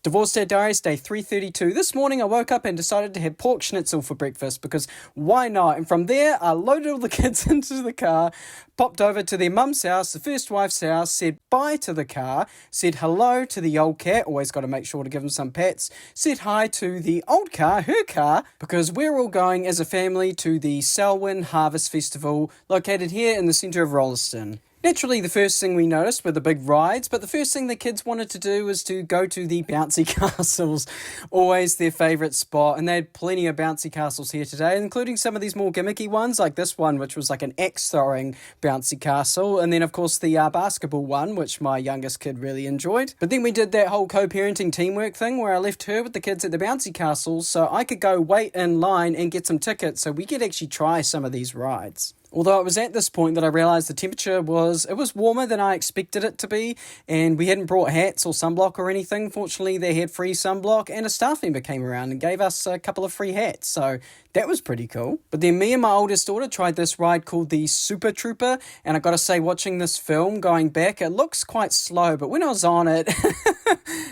Divorced Dad Diaries, day 332. This morning I woke up and decided to have pork schnitzel for breakfast because why not? And from there I loaded all the kids into the car, popped over to their mum's house, the first wife's house, said bye to the car, said hello to the old cat, always got to make sure to give him some pats, said hi to the old car, her car, because we're all going as a family to the Selwyn Harvest Festival located here in the centre of Rolleston. Naturally, the first thing we noticed were the big rides, but the first thing the kids wanted to do was to go to the bouncy castles. Always their favourite spot, and they had plenty of bouncy castles here today, including some of these more gimmicky ones, like this one, which was like an axe-throwing bouncy castle, and then, of course, the basketball one, which my youngest kid really enjoyed. But then we did that whole co-parenting teamwork thing where I left her with the kids at the bouncy castles so I could go wait in line and get some tickets so we could actually try some of these rides. Although it was at this point that I realised the temperature was warmer than I expected it to be, and we hadn't brought hats or sunblock or anything. Fortunately, they had free sunblock, and a staff member came around and gave us a couple of free hats, so that was pretty cool. But then me and my oldest daughter tried this ride called the Super Trooper, and I gotta say, watching this film, going back, it looks quite slow, but when I was on it,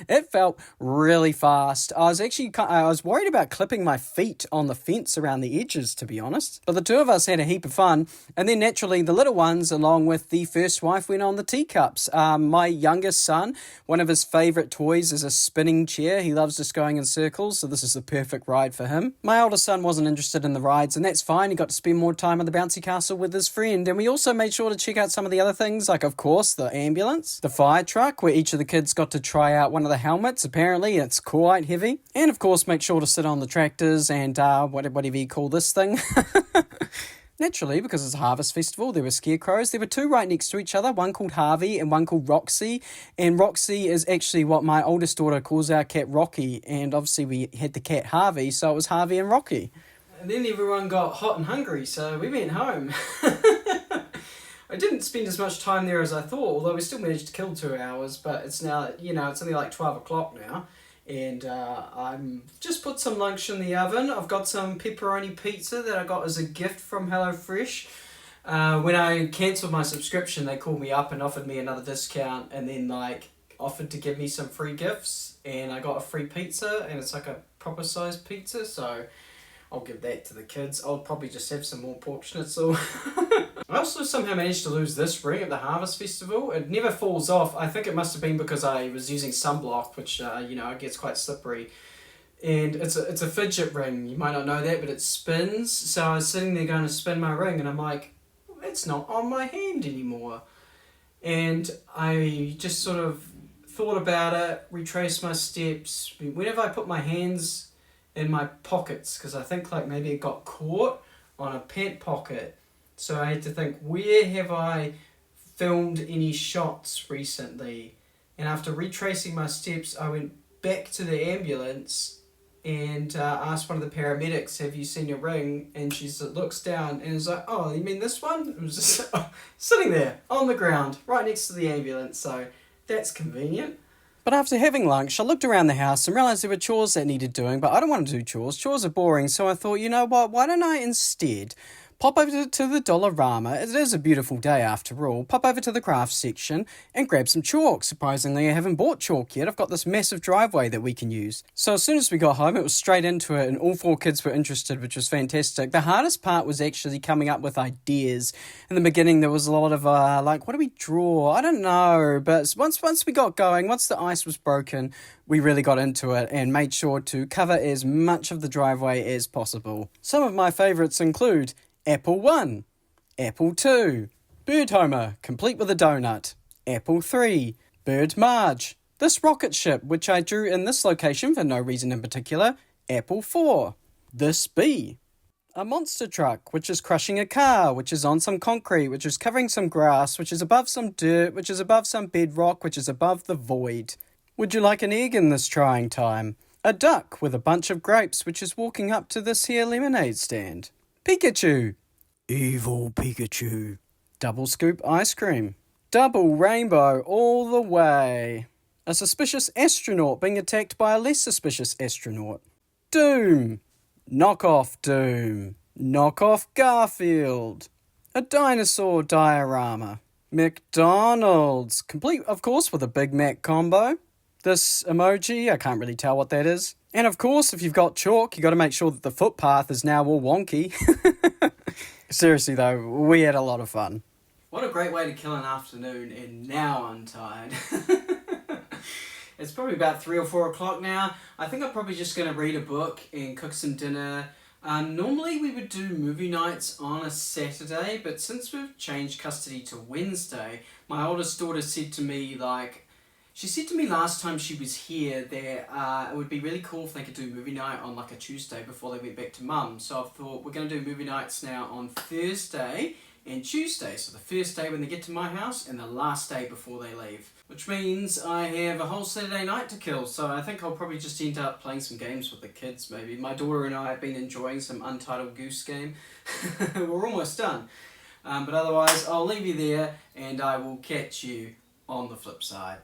it felt really fast. I was worried about clipping my feet on the fence around the edges, to be honest. But the two of us had a heap of fun. And then naturally the little ones, along with the first wife, went on the teacups. My youngest son, one of his favourite toys is a spinning chair. He loves just going in circles, so this is the perfect ride for him. My older son wasn't interested in the rides, and that's fine. He got to spend more time on the bouncy castle with his friend. And we also made sure to check out some of the other things, like, of course, the ambulance, the fire truck, where each of the kids got to try out one of the helmets. Apparently it's quite heavy. And of course, make sure to sit on the tractors and whatever you call this thing. Naturally, because it's a harvest festival, there were scarecrows. There were two right next to each other, one called Harvey and one called Roxy. And Roxy is actually what my oldest daughter calls our cat Rocky. And obviously we had the cat Harvey, so it was Harvey and Rocky. And then everyone got hot and hungry, so we went home. I didn't spend as much time there as I thought, although we still managed to kill 2 hours. But it's now, it's only like 12 o'clock now. And I'm just put some lunch in the oven. I've got some pepperoni pizza that I got as a gift from HelloFresh. When I cancelled my subscription, they called me up and offered me another discount, and then offered to give me some free gifts. And I got a free pizza, and it's like a proper sized pizza, so I'll give that to the kids. I'll probably just have some more pork schnitzel. I also somehow managed to lose this ring at the Harvest Festival. It never falls off. I think it must have been because I was using sunblock, which, it gets quite slippery. And it's a fidget ring. You might not know that, but it spins. So I was sitting there going to spin my ring, and I'm like, it's not on my hand anymore. And I just sort of thought about it, retraced my steps. Whenever I put my hands in my pockets, because I think maybe it got caught on a pant pocket. So I had to think, where have I filmed any shots recently? And after retracing my steps, I went back to the ambulance and asked one of the paramedics, have you seen your ring? And she looks down and is like, oh, you mean this one? It was just sitting there on the ground right next to the ambulance. So that's convenient. But after having lunch, I looked around the house and realised there were chores that needed doing, but I don't want to do chores. Chores are boring, so I thought, you know what, why don't I instead pop over to the Dollarama, it is a beautiful day after all, pop over to the craft section and grab some chalk. Surprisingly, I haven't bought chalk yet. I've got this massive driveway that we can use. So as soon as we got home, it was straight into it, and all 4 kids were interested, which was fantastic. The hardest part was actually coming up with ideas. In the beginning, there was a lot of, what do we draw? I don't know, but once we got going, once the ice was broken, we really got into it and made sure to cover as much of the driveway as possible. Some of my favourites include Apple 1, Apple 2, Bird Homer, complete with a donut, Apple 3, Bird Marge, this rocket ship, which I drew in this location for no reason in particular, Apple 4, this bee, a monster truck, which is crushing a car, which is on some concrete, which is covering some grass, which is above some dirt, which is above some bedrock, which is above the void. Would you like an egg in this trying time? A duck with a bunch of grapes, which is walking up to this here lemonade stand. Pikachu. Evil Pikachu. Double scoop ice cream. Double rainbow all the way. A suspicious astronaut being attacked by a less suspicious astronaut. Doom. Knock off Doom. Knock off Garfield. A dinosaur diorama. McDonald's. Complete, of course, with a Big Mac combo. this emoji. I can't really tell what that is. And of course, if you've got chalk, you got to make sure that the footpath is now all wonky. Seriously though, we had a lot of fun. What a great way to kill an afternoon, and now I'm tired. It's probably about 3 or 4 o'clock now. I think I'm probably just going to read a book and cook some dinner. Normally we would do movie nights on a Saturday, but since we've changed custody to Wednesday, my oldest daughter said to me, she said to me last time she was here that it would be really cool if they could do movie night on like a Tuesday before they went back to mum. So I thought we're going to do movie nights now on Thursday and Tuesday. So the first day when they get to my house and the last day before they leave. Which means I have a whole Saturday night to kill. So I think I'll probably just end up playing some games with the kids maybe. My daughter and I have been enjoying some Untitled Goose Game. We're almost done. But otherwise I'll leave you there and I will catch you on the flip side.